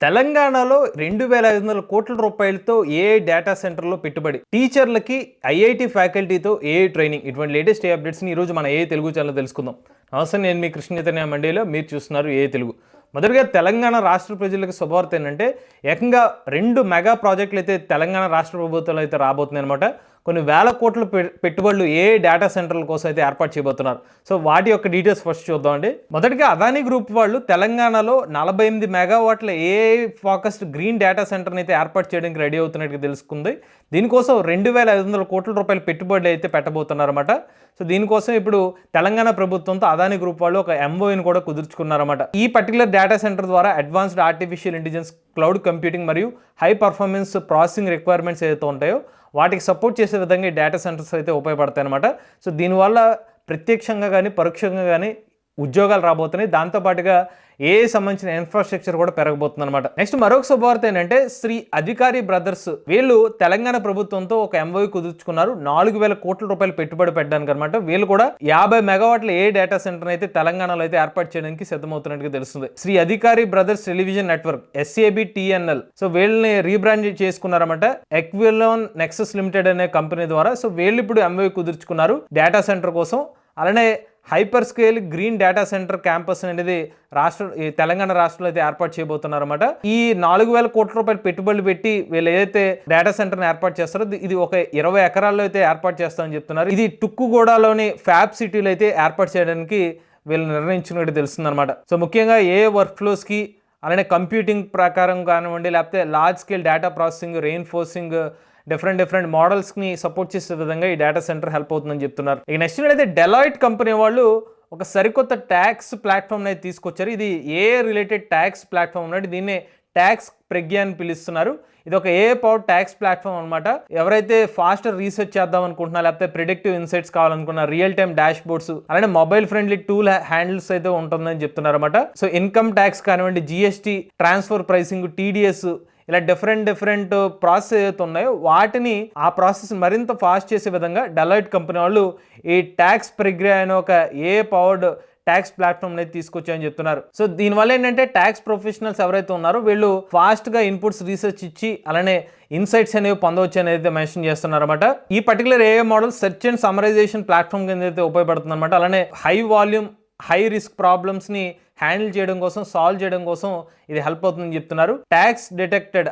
తెలంగాణలో 2,500 కోట్ల రూపాయలతో ఏఐ డేటా సెంటర్‌లో పెట్టుబడి. టీచర్లకి ఐఐటీ ఫ్యాకల్టీతో ఏఐ ట్రైనింగ్. ఇటువంటి లేటెస్ట్ అప్డేట్స్‌ని ఈరోజు మన ఏఐ తెలుగు ఛానెల్‌లో తెలుసుకుందాం. నమస్తే, నేను మీ కృష్ణ చైతన్య మండేలో. మీరు చూస్తున్నారు ఏఐ తెలుగు. మొదటగా తెలంగాణ రాష్ట్ర ప్రజలకు శుభవార్త ఏంటంటే, ఏకంగా 2 మెగా ప్రాజెక్టులు అయితే తెలంగాణ రాష్ట్ర ప్రభుత్వంలో అయితే రాబోతున్నాయన్నమాట. కొన్ని వేల కోట్ల పెట్టుబడులు ఏఐ డేటా సెంటర్ల కోసం అయితే ఏర్పాటు చేయబోతున్నారు. సో వాటి యొక్క డీటెయిల్స్ ఫస్ట్ చూద్దామండి. మొదటిగా అదానీ గ్రూప్ వాళ్ళు తెలంగాణలో 48 మెగావాట్ల ఏఐ ఫోకస్డ్ గ్రీన్ డేటా సెంటర్ని అయితే ఏర్పాటు చేయడానికి రెడీ అవుతున్నట్టుగా తెలుసుకుంది. దీనికోసం 2,500 కోట్ల రూపాయల పెట్టుబడులు అయితే పెట్టబోతున్నారన్నమాట. సో దీనికోసం ఇప్పుడు తెలంగాణ ప్రభుత్వంతో అదానీ గ్రూప్ వాళ్ళు ఒక ఎంఓయూని కూడా కుదుర్చుకున్నారన్నమాట. ఈ పర్టికులర్ డేటా సెంటర్ ద్వారా advanced artificial intelligence, cloud computing మరియు హై పర్ఫార్మెన్స్ ప్రాసెసింగ్ రిక్వైర్మెంట్స్ ఏదైతే ఉంటాయో వాటికి సపోర్ట్ చేసే విధంగా ఈ డేటా సెంటర్స్ అయితే ఉపయోగపడతాయి అనమాట. సో దీనివల్ల ప్రత్యక్షంగా కానీ పరోక్షంగా కానీ ఉద్యోగాలు రాబోతున్నాయి. దాంతోపాటుగా ఏఐ సంబంధించిన ఇన్ఫ్రాస్ట్రక్చర్ కూడా పెరగబోతుంది అనమాట. నెక్స్ట్ మరొక శుభవార్త ఏంటంటే, శ్రీ అధికారి బ్రదర్స్ వీళ్ళు తెలంగాణ ప్రభుత్వంతో ఒక ఎంఓయూ కుదుర్చుకున్నారు. 4,000 కోట్ల రూపాయలు పెట్టుబడి పెట్టడానికి అనమాట. వీళ్ళు కూడా 50 మెగావాట్ల ఏఐ డేటా సెంటర్ అయితే తెలంగాణలో అయితే ఏర్పాటు చేయడానికి సిద్ధమవుతున్నట్టుగా తెలుస్తుంది. శ్రీ అధికారి brothers television network SABTNL. So వీళ్ళని రీబ్రాండ్ చేసుకున్నారన్నమాట ఎక్విలాన్ నెక్సస్ లిమిటెడ్ అనే కంపెనీ ద్వారా. సో వీళ్ళు ఇప్పుడు ఎంఓయూ కుదుర్చుకున్నారు డేటా సెంటర్ కోసం. అలానే hyper scale green data centre campus అనేది తెలంగాణ రాష్ట్రంలో అయితే ఏర్పాటు చేయబోతున్నారన్నమాట. ఈ 4,000 కోట్ల రూపాయలు పెట్టుబడులు పెట్టి వీళ్ళు ఏదైతే డేటా సెంటర్ని ఏర్పాటు చేస్తారో ఇది ఒక 20 ఎకరాల్లో అయితే ఏర్పాటు చేస్తామని చెప్తున్నారు. ఇది టుక్కుగూడలోని ఫ్యాబ్ సిటీలో అయితే ఏర్పాటు చేయడానికి వీళ్ళు నిర్ణయించినట్టు తెలుస్తుంది అనమాట. సో ముఖ్యంగా ఏ వర్క్ ఫ్లోస్కి, అలానే కంప్యూటింగ్ ప్రకారం కానివ్వండి, లేకపోతే large scale data processing, reinforcing, different మోడల్స్ని సపోర్ట్ చేసే విధంగా ఈ డేటా సెంటర్ హెల్ప్ అవుతుందని చెప్తున్నారు. ఇక నెక్స్ట్ అయితే డెలాయిట్ కంపెనీ వాళ్ళు ఒక సరికొత్త ట్యాక్స్ ప్లాట్ఫామ్ అయితే తీసుకొచ్చారు. ఇది ఏ రిలేటెడ్ ట్యాక్స్ ప్లాట్ఫామ్ అన్నట్టు దీన్నే ట్యాక్స్ ప్రజ్ఞ అని పిలుస్తున్నారు. ఇది ఒక ఏ పవర్ ట్యాక్స్ ప్లాట్ఫామ్ అనమాట. ఎవరైతే ఫాస్టర్ రీసెర్చ్ చేద్దాం అనుకుంటున్నా, లేకపోతే ప్రిడిక్టివ్ ఇన్సైట్స్ కావాలనుకున్నా, రియల్ టైమ్ డాష్ బోర్డ్స్, అలానే మొబైల్ ఫ్రెండ్లీ టూల్ హ్యాండిల్స్ అయితే ఉంటుందని చెప్తున్నారు అనమాట. సో ఇన్కమ్ ట్యాక్స్ కానివ్వండి, GST, ట్రాన్స్ఫర్ ప్రైసింగ్, TDS, ఇలా డిఫరెంట్ ప్రాసెస్ ఏదైతే ఉన్నాయో వాటిని ఆ ప్రాసెస్ మరింత ఫాస్ట్ చేసే విధంగా డెలాయిట్ కంపెనీ వాళ్ళు ఈ ట్యాక్స్ ప్రజ్ఞ అనే ఒక ఏ పవర్డ్ ట్యాక్స్ ప్లాట్ఫామ్ అనేది తీసుకొచ్చాయని చెప్తున్నారు. సో దీనివల్ల ఏంటంటే ట్యాక్స్ ప్రొఫెషనల్స్ ఎవరైతే ఉన్నారో వీళ్ళు ఫాస్ట్గా ఇన్పుట్స్ రీసెర్చ్ ఇచ్చి అలానే ఇన్సైట్స్ అనేవి పొందవచ్చు అని అయితే మెన్షన్ చేస్తున్నారు అనమాట. ఈ particular AI model search and summarisation platform కింద అయితే ఉపయోగపడుతుంది అనమాట. అలానే హై వాల్యూమ్, హై రిస్క్ ప్రాబ్లమ్స్ని హ్యాండిల్ చేయడం కోసం, సాల్వ్ చేయడం కోసం ఇది హెల్ప్ అవుతుందని చెప్తున్నారు. ట్యాక్స్ డిటెక్టెడ్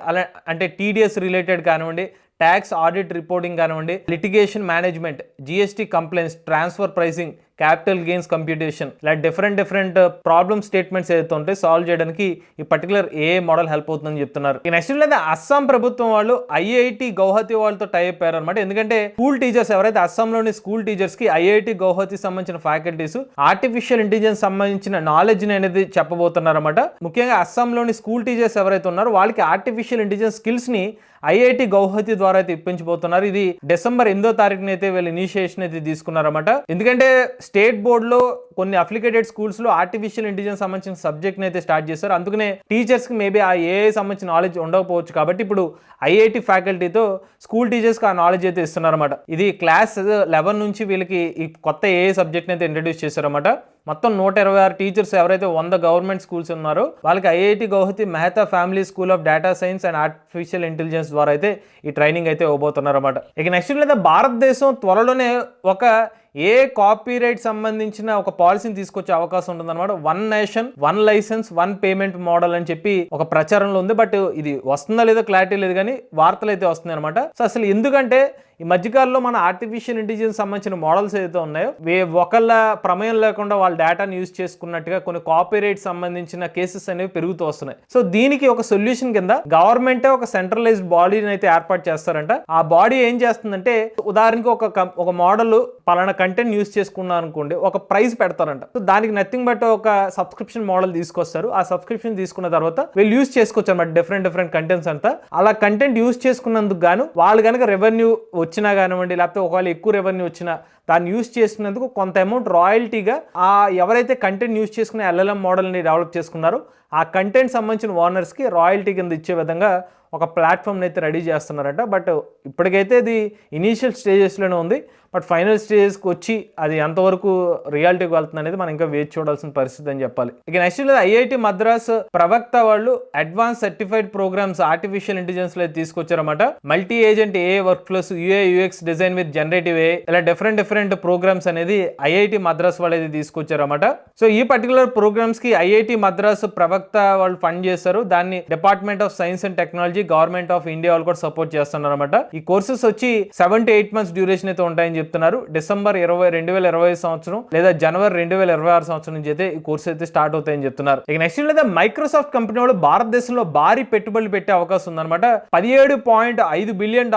అంటే TDS రిలేటెడ్ కానివ్వండి, ట్యాక్స్ ఆడిట్ రిపోర్టింగ్ కానివ్వండి, litigation management, GST complaints, transfer pricing, capital gains computation, ఇలా డిఫరెంట్ ప్రాబ్లమ్ స్టేట్మెంట్స్ ఏదైతే ఉంటాయి సాల్వ్ చేయడానికి ఈ పర్టికులర్ ఏ మోడల్ హెల్ప్ అవుతుందని చెప్తున్నారు. ఈ నెక్స్ట్ లేదా అస్సాం ప్రభుత్వం వాళ్ళు IIT గౌహతి వాళ్ళతో టై అయ్యారు అనమాట. ఎందుకంటే స్కూల్ టీచర్స్ ఎవరైతే అస్సాంలోని స్కూల్ టీచర్స్ కి IIT గౌహతి సంబంధించిన ఫ్యాకల్టీస్ ఆర్టిఫిషియల్ ఇంటెలిజెన్స్ సంబంధించిన నాలెడ్జ్ అనేది చెప్పబోతున్నారు అనమాట. ముఖ్యంగా అస్సాంలోని స్కూల్ టీచర్స్ ఎవరైతే ఉన్నారో వాళ్ళకి ఆర్టిఫిషియల్ ఇంటెలిజెన్స్ స్కిల్స్ ని IIT గౌహతి ద్వారా అయితే ఇప్పించబోతున్నారు. ఇది డిసెంబర్ 8వ తారీఖున అయితే వీళ్ళు ఇనిషియేషన్ అయితే తీసుకున్నారన్నమాట. ఎందుకంటే స్టేట్ బోర్డులో కొన్ని అప్లికేటెడ్ స్కూల్స్ లో ఆర్టిఫిషియల్ ఇంటెలిజెన్స్ సంబంధించిన సబ్జెక్ట్ అయితే స్టార్ట్ చేశారు. అందుకనే టీచర్స్ కి మేబీ ఆ ఏఐ సంబంధించిన నాలెడ్జ్ ఉండకపోవచ్చు. కాబట్టి ఇప్పుడు IIT ఫ్యాకల్టీతో స్కూల్ టీచర్స్ కి ఆ నాలెడ్జ్ అయితే ఇస్తున్నారన్నమాట. ఇది క్లాస్ 11 నుంచి వీళ్ళకి ఈ కొత్త ఏఐ సబ్జెక్ట్ అయితే ఇంట్రడ్యూస్ చేశారన్నమాట. మొత్తం 126 టీచర్స్ ఎవరైతే 100 గవర్నమెంట్ స్కూల్స్ ఉన్నారో వాళ్ళకి IIT Guwahati Mehta family school of data science and artificial intelligence ద్వారా అయితే ఈ ట్రైనింగ్ అయితే ఇవ్వబోతున్నారు అన్నమాట. ఇక నెక్స్ట్ లేదా భారతదేశం త్వరలోనే ఒక ఏ కాపీరైట్ సంబంధించిన ఒక పాలసీని తీసుకొచ్చే అవకాశం ఉంటుందన్నమాట. 1 నేషన్ 1 లైసెన్స్ 1 పేమెంట్ మోడల్ అని చెప్పి ఒక ప్రచారంలో ఉంది. బట్ ఇది వస్తుందా లేదో క్లారిటీ లేదు, కానీ వార్తలు అయితే వస్తున్నాయి అనమాట. సో అసలు ఎందుకంటే ఈ మధ్యకాలంలో మన ఆర్టిఫిషియల్ ఇంటెలిజెన్స్ సంబంధించిన మోడల్స్ ఏదైతే ఉన్నాయో ఒకళ్ళ ప్రమేయం లేకుండా వాళ్ళ డేటాను యూజ్ చేసుకున్నట్టుగా కొన్ని కాపీరైట్ సంబంధించిన కేసెస్ అనేవి పెరుగుతూ వస్తున్నాయి. సో దీనికి ఒక సొల్యూషన్ కింద గవర్నమెంటే ఒక సెంట్రలైజ్డ్ బాడీని అయితే ఏర్పాటు చేస్తారంట. ఆ బాడీ ఏం చేస్తుందంటే, ఉదాహరణకి ఒక మోడల్ పలానా కంటెంట్ యూజ్ చేసుకున్నా అనుకోండి, ఒక ప్రైస్ పెడతారంట. సో దానికి నథింగ్ బట్ ఒక సబ్స్క్రిప్షన్ మోడల్ తీసుకొస్తారు. ఆ సబ్స్క్రిప్షన్ తీసుకున్న తర్వాత వీళ్ళు యూజ్ చేసుకోవచ్చు అనమాట డిఫరెంట్ కంటెంట్స్ అంతా. అలా కంటెంట్ యూజ్ చేసుకున్నందుకు గాను వాళ్ళు కనుక రెవెన్యూ వచ్చినా కానివ్వండి, లేకపోతే ఒకవేళ ఎక్కువ రెవెన్యూ వచ్చినా దాన్ని యూజ్ చేసినందుకు కొంత అమౌంట్ రాయల్టీగా ఆ ఎవరైతే కంటెంట్ యూజ్ చేసుకునే LLM మోడల్ని డెవలప్ చేసుకున్నారో ఆ కంటెంట్ సంబంధించిన ఓనర్స్కి రాయల్టీ కింద ఇచ్చే విధంగా ఒక ప్లాట్ఫామ్ని అయితే రెడీ చేస్తున్నారట. బట్ ఇప్పటికైతే ఇది ఇనీషియల్ స్టేజెస్లోనే ఉంది. బట్ ఫైనల్ స్టేజెస్కి వచ్చి అది ఎంతవరకు రియాలిటీకి వెళ్తుంది అనేది మనం ఇంకా వేచి చూడాల్సిన పరిస్థితి అని చెప్పాలి. ఇక నెక్స్ట్ ఐఐటి మద్రాస్ ప్రవక్త వాళ్ళు advanced certified programs artificial intelligence లో తీసుకొచ్చారన్నమాట. Multi agent AI workflows, UA UX design with generative AI, ఇలా డిఫరెంట్ ప్రోగ్రామ్స్ అనేది ఐఐటి మద్రాస్ వాళ్ళు అయితే తీసుకొచ్చారన్నమాట. సో ఈ పర్టికులర్ ప్రోగ్రామ్స్ కి ఐఐటి మద్రాస్ ప్రవక్త వాళ్ళు ఫండ్ చేశారు. దాన్ని department of science and technology, government of India వాళ్ళు కూడా సపోర్ట్ చేస్తున్నారు అనమాట. ఈ కోర్సెస్ వచ్చి 7 to 8 months డ్యూరేషన్ అయితే ఉంటాయని చెప్తున్నారు. డిసెంబర్ 2020 సంవత్సరం లేదా జనవరి 2026 సంవత్సరం నుంచి అయితే ఈ కోర్సు అయితే స్టార్ట్ అవుతాయని చెప్తున్నారు. ఇక నెక్స్ట్ లేదా మైక్రోసాఫ్ట్ కంపెనీ వాళ్ళు భారతదేశంలో భారీ పెట్టుబడులు పెట్టే అవకాశం ఉందన్నమాట. $17.5 బిలియన్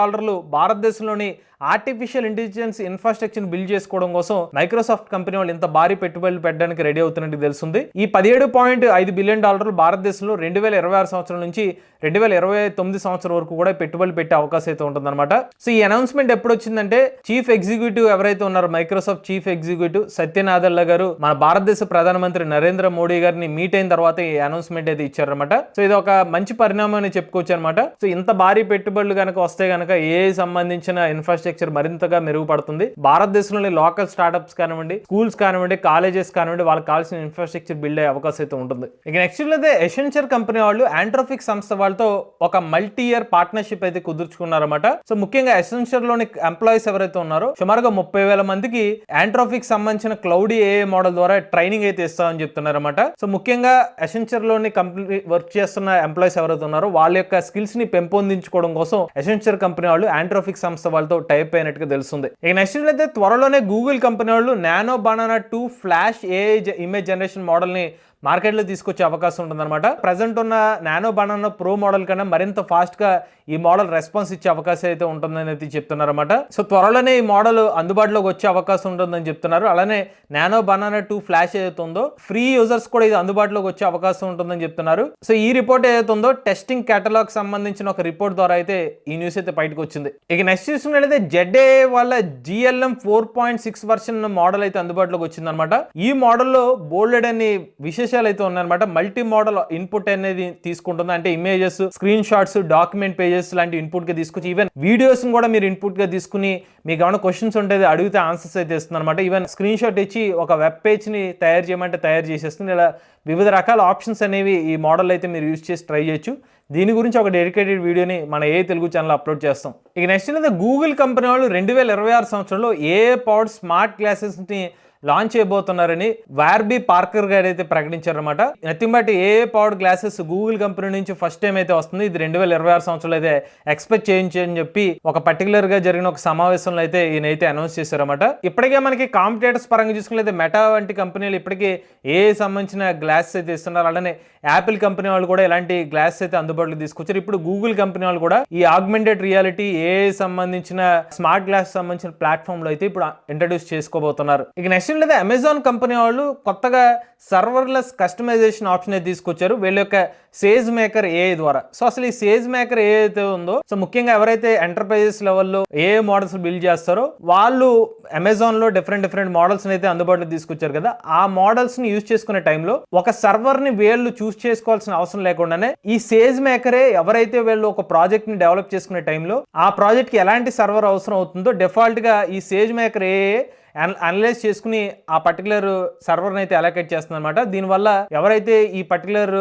భారతదేశంలోని ఆర్టిఫిషియల్ ఇంటెలిజెన్స్ ఇన్ఫ్రాస్ట్రక్చర్ బిల్డ్ చేసుకోవడం కోసం మైక్రోసాఫ్ట్ కంపెనీ వాళ్ళు ఇంత భారీ పెట్టుబడులు పెట్టడానికి రెడీ అవుతున్నట్టు తెలుస్తుంది. ఈ $17.5 బిలియన్ భారతదేశంలో 2026 సంవత్సరం నుంచి 2029 సంవత్సరం వరకు కూడా పెట్టుబడులు పెట్టే అవకాశం అయితే ఉంటుందన్నమాట. సో ఈ అనౌన్స్మెంట్ ఎప్పుడు వచ్చిందంటే చీఫ్ ఎగ్జిక్యూటివ్ ఎవరైతే ఉన్నారో మైక్రోసాఫ్ట్ చీఫ్ ఎగ్జిక్యూటివ్ సత్య నాదెల్ల గారు మన భారతదేశ ప్రధానమంత్రి నరేంద్ర మోడీ గారిని మీట్ అయిన తర్వాత ఈ అనౌన్స్మెంట్ అయితే ఇచ్చారనమాట. సో ఇది ఒక మంచి పరిణామం అని చెప్పుకోవచ్చు అనమాట. సో ఇంత భారీ పెట్టుబడులు కనుక వస్తే కనుక ఏఐ సంబంధించిన ఇన్ఫ్రాస్ట్రక్చర్ మరింతగా మెరుగుపడుతుంది. భారతదేశంలోని లోకల్ స్టార్ట్అప్స్ కానివ్వండి, స్కూల్స్ కానివ్వండి, కాలేజెస్ కానివ్వండి, వాళ్ళకి కావాల్సిన ఇన్ఫ్రాస్ట్రక్చర్ బిల్డ్ అయ్యే అవకాశం అయితే ఉంటుంది. ఇక నెక్స్ట్ అయితే ఎసెన్షియల్ కంపెనీ వాళ్ళు ఆంట్రోపిక్ సంస్థ వాళ్ళతో ఒక మల్టీ ఇయర్ పార్ట్నర్షిప్ అయితే కుదుర్చుకున్నారన్నమాట. సో ముఖ్యంగా ఎసెన్షియల్ లోని ఎంప్లాయీస్ ఎవరైతే ఉన్నారో సుమారుగా 30,000 మందికి ఆంట్రోపిక్ సంబంధించిన క్లౌడ్ ఏఐ మోడల్ ద్వారా ట్రైనింగ్ అయితే ఇస్తామని చెప్తున్నారన్నమాట. సో ముఖ్యంగా ఎసెన్షియల్ లోని కంపెనీ వర్క్ చేస్తున్న ఎంప్లాయీస్ ఎవరైతే ఉన్నారో వాళ్ళ యొక్క స్కిల్స్ ని పెంపొందించుకోవడం కోసం ఎసెన్షియల్ కంపెనీ వాళ్ళు ఆంట్రోపిక్ సంస్థ వాళ్ళతో టైప్ అయినట్టుగా తెలుస్తుంది. ఇక నెక్స్ట్ అయితే త్వరలోనే గూగుల్ కంపెనీ వాళ్ళు nano banana 2 flash AI image generation model ని మార్కెట్లో తీసుకొచ్చే అవకాశం ఉంటుందన్నమాట. ప్రజెంట్ ఉన్న నానో బనానా ప్రో మోడల్ కన్నా మరింత ఫాస్ట్ గా ఈ మోడల్ రెస్పాన్స్ ఇచ్చే అవకాశం అయితే ఉంటుందని అయితే చెప్తున్నారన్నమాట. సో త్వరలోనే ఈ మోడల్ అందుబాటులోకి వచ్చే అవకాశం ఉంటుందని చెప్తున్నారు. అలానే నానో బనానా 2 ఫ్లాష్ ఏదైతే ఉందో ఫ్రీ యూజర్స్ కూడా ఇది అందుబాటులోకి వచ్చే అవకాశం ఉంటుందని చెప్తున్నారు. సో ఈ రిపోర్ట్ ఏదైతే ఉందో టెస్టింగ్ కేటలాగ్ సంబంధించిన ఒక రిపోర్ట్ ద్వారా అయితే ఈ న్యూస్ అయితే బయటకు వచ్చింది. ఇక నెక్స్ట్ చూసుకున్నట్లయితే ZAI వాళ్ళ GLM 4.6 వర్షన్ మోడల్ అయితే అందుబాటులోకి వచ్చిందనమాట. ఈ మోడల్లో బోల్డెడ్ అని విశేషాలు అయితే ఉన్నాయన్నమాట. మల్టీ మోడల్ ఇన్పుట్ అనేది తీసుకుంటుంది. అంటే images, screen shots, document pages లాంటి ఇన్పుట్ గా తీసుకొచ్చి ఈవెన్ వీడియోస్ కూడా మీరు ఇన్పుట్ గా తీసుకుని మీకు ఏమైనా క్వశ్చన్స్ ఉంటే అడిగితే ఆన్సర్స్ అయితే ఇస్తుంది అనమాట. ఈవెన్ స్క్రీన్ షాట్ ఇచ్చి ఒక వెబ్ పేజ్ ని తయారు చేయమంటే తయారు చేసేస్తుంది. ఇలా వివిధ రకాల ఆప్షన్స్ అనేవి ఈ మోడల్ అయితే మీరు యూజ్ చేసి ట్రై చేయొచ్చు. దీని గురించి ఒక డెడికేటెడ్ వీడియోని మన ఏ తెలుగు ఛానల్ అప్లోడ్ చేస్తాం. ఇక నెక్స్ట్ అయితే గూగుల్ కంపెనీ వాళ్ళు 2026 సంవత్సరంలో AI పవర్డ్ స్మార్ట్ గ్లాసెస్ ని లాంచ్ చేయబోతున్నారని వార్బీ పార్కర్ గారు అయితే ప్రకటించారన్నమాట. Nothing but AI powered glasses Google company నుంచి ఫస్ట్ టైం అయితే వస్తుంది. ఇది 2026 సంవత్సరంలో అయితే ఎక్స్పెక్ట్ చేయించని చెప్పి ఒక పర్టికులర్ గా జరిగిన ఒక సమావేశంలో అయితే ఈయన అయితే అనౌన్స్ చేశారన్నమాట. ఇప్పటికే మనకి కాంపిటేటర్స్ పరంగా చూసుకున్నట్లయితే మెటా వంటి కంపెనీలు ఇప్పటికే AI సంబంధించిన గ్లాసెస్ అయితే ఇస్తున్నారు. అలానే యాపిల్ కంపెనీ వాళ్ళు కూడా ఇలాంటి గ్లాస్ అయితే అందుబాటులో తీసుకొచ్చారు. ఇప్పుడు గూగుల్ కంపెనీ వాళ్ళు కూడా ఈ ఆగ్మెంటెడ్ రియాలిటీ AI సంబంధించిన స్మార్ట్ గ్లాస్ సంబంధించిన ప్లాట్ఫామ్ లో అయితే ఇప్పుడు ఇంట్రడ్యూస్ చేసుకోబోతున్నారు. ఇక నెక్స్ట్ లేదా అమెజాన్ కంపెనీ వాళ్ళు కొత్తగా సర్వర్లెస్ కస్టమైజేషన్ ఆప్షన్ అయితే తీసుకొచ్చారు వీళ్ళ యొక్క సేజ్ మేకర్ AI ద్వారా. సో అసలు ఈ సేజ్ మేకర్ ఏదైతే ఉందో, సో ముఖ్యంగా ఎవరైతే ఎంటర్ప్రైజెస్ లెవెల్లో AI మోడల్స్ బిల్డ్ చేస్తారో వాళ్ళు అమెజాన్ లో డిఫరెంట్ మోడల్స్ అయితే అందుబాటులో తీసుకొచ్చారు కదా. ఆ మోడల్స్ ని యూజ్ చేసుకునే టైంలో ఒక సర్వర్ ని వీళ్ళు చూస్ చేసుకోవాల్సిన అవసరం లేకుండానే ఈ సేజ్ మేకరే ఎవరైతే వీళ్ళు ఒక ప్రాజెక్ట్ ని డెవలప్ చేసుకునే టైంలో ఆ ప్రాజెక్ట్ కి ఎలాంటి సర్వర్ అవసరం అవుతుందో డిఫాల్ట్ గా ఈ సేజ్ మేకర్ అనలైజ్ చేసుకుని ఆ పర్టికులర్ సర్వర్ని అయితే అలొకేట్ చేస్తుంది అనమాట. దీనివల్ల ఎవరైతే ఈ పర్టికులర్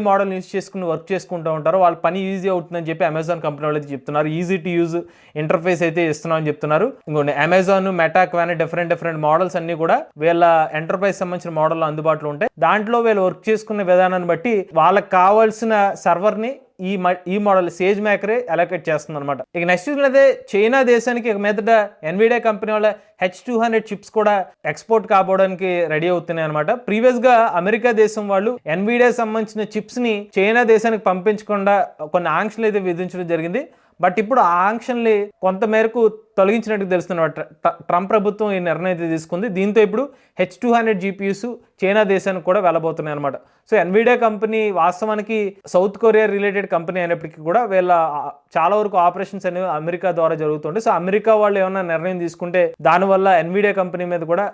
మోడల్ యూజ్ చేసుకుని వర్క్ చేసుకుంటూ ఉంటారో వాళ్ళ పని ఈజీ అవుతుందని చెప్పి అమెజాన్ కంపెనీ వాళ్ళు అయితే చెప్తున్నారు. ఈజీ టు యూజ్ ఇంటర్ఫేస్ అయితే ఇస్తున్నామని చెప్తున్నారు. ఇంకోటి అమెజాన్, మెటా క్వాన్ డిఫరెంట్ మోడల్స్ అన్ని కూడా వీళ్ళ ఎంటర్ప్రైజ్ సంబంధించిన మోడల్ అందుబాటులో ఉంటాయి. దాంట్లో వీళ్ళు వర్క్ చేసుకునే విధానాన్ని బట్టి వాళ్ళకి కావాల్సిన సర్వర్ని ఈ మోడల్ సేజ్ మేకరే అలొకేట్ చేస్తుంది అనమాట. ఇక నెక్స్ట్ చూసినట్లయితే చైనా దేశానికి ఇక మీదట ఎన్విడియా కంపెనీ వాళ్ళ H200 చిప్స్ కూడా ఎక్స్పోర్ట్ కాబోవడానికి రెడీ అవుతున్నాయి అనమాట. ప్రీవియస్ గా అమెరికా దేశం వాళ్ళు ఎన్విడియా సంబంధించిన చిప్స్ ని చైనా దేశానికి పంపించకుండా కొన్ని ఆంక్షలు అయితే విధించడం జరిగింది. బట్ ఇప్పుడు ఆ ఆంక్షల్ని కొంత మేరకు తొలగించినట్టు తెలుస్తున్నమాట. ట్రంప్ ప్రభుత్వం ఈ నిర్ణయం అయితే తీసుకుంది. దీంతో ఇప్పుడు H200 GPUs చైనా దేశానికి కూడా వెళ్ళబోతున్నాయి అనమాట. సో ఎన్విడియా కంపెనీ వాస్తవానికి సౌత్ కొరియా రిలేటెడ్ కంపెనీ అయినప్పటికీ కూడా వీళ్ళ చాలా వరకు ఆపరేషన్స్ అనేవి అమెరికా ద్వారా జరుగుతుంటాయి. సో అమెరికా వాళ్ళు ఏమైనా నిర్ణయం తీసుకుంటే దానివల్ల ఎన్విడియా కంపెనీ మీద కూడా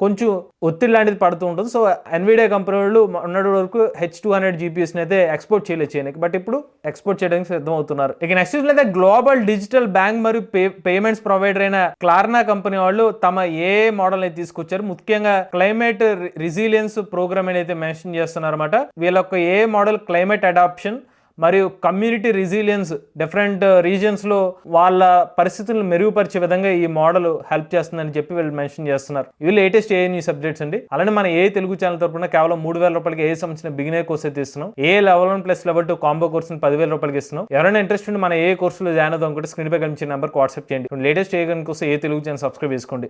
కొంచెం ఒత్తిడి లాంటిది పడుతూ ఉంటుంది. సో ఎన్విడియా కంపెనీ వాళ్ళు మొన్నటి వరకు H200 జీపీఎస్ని అయితే ఎక్స్పోర్ట్ చేయలేదు చేయడానికి, బట్ ఇప్పుడు ఎక్స్పోర్ట్ చేయడానికి సిద్ధం అవుతున్నారు. ఇక నెక్స్ట్ చూసినట్లయితే గ్లోబల్ డిజిటల్ బ్యాంక్ మరియు పేమెంట్స్ ప్రొవైడర్ అయిన క్లార్నా కంపెనీ వాళ్ళు తమ ఏ మోడల్ అయితే తీసుకొచ్చారు, ముఖ్యంగా క్లైమేట్ రెసిలియన్స్ ప్రోగ్రామ్ అయితే మెన్షన్ చేస్తున్నారు అనమాట. వీళ్ళ యొక్క ఏ మోడల్ క్లైమేట్ అడాప్షన్ మరియు కమ్యూనిటీ రెసిలియన్స్ డిఫరెంట్ రీజియన్స్లో వాళ్ళ పరిస్థితులను మెరుగుపరిచే విధంగా ఈ మోడల్ హెల్ప్ చేస్తుందని చెప్పి వీళ్ళు మెన్షన్ చేస్తున్నారు. ఇవి లేటెస్ట్ ఏ న్యూస్ అప్డేట్స్ అండి. అలానే మన ఏ తెలుగు ఛానల్ తరపున కేవలం 3,000 రూపాయలకి ఏ సంబంధించిన బిగినర్ కోర్స్ అయితే ఇస్తున్నాం. ఏ లెవెల్ 1 ప్లస్ లెవెల్ 2 కాంబో కోర్సుని 10,000 రూపాయలకి ఇస్తున్నాం. ఎవరైనా ఇంట్రెస్ట్ ఉండి మన ఏ కోర్సులో జాయిన్ అవుదాం అనుకుంటే స్క్రీన్ పై కనిపించే నెంబర్కి వాట్సాప్ చేయండి. లేటెస్ట్ ఏ కోసం ఏ తెలుగు ఛానల్ సబ్స్క్రైబ్ చేసుకోండి.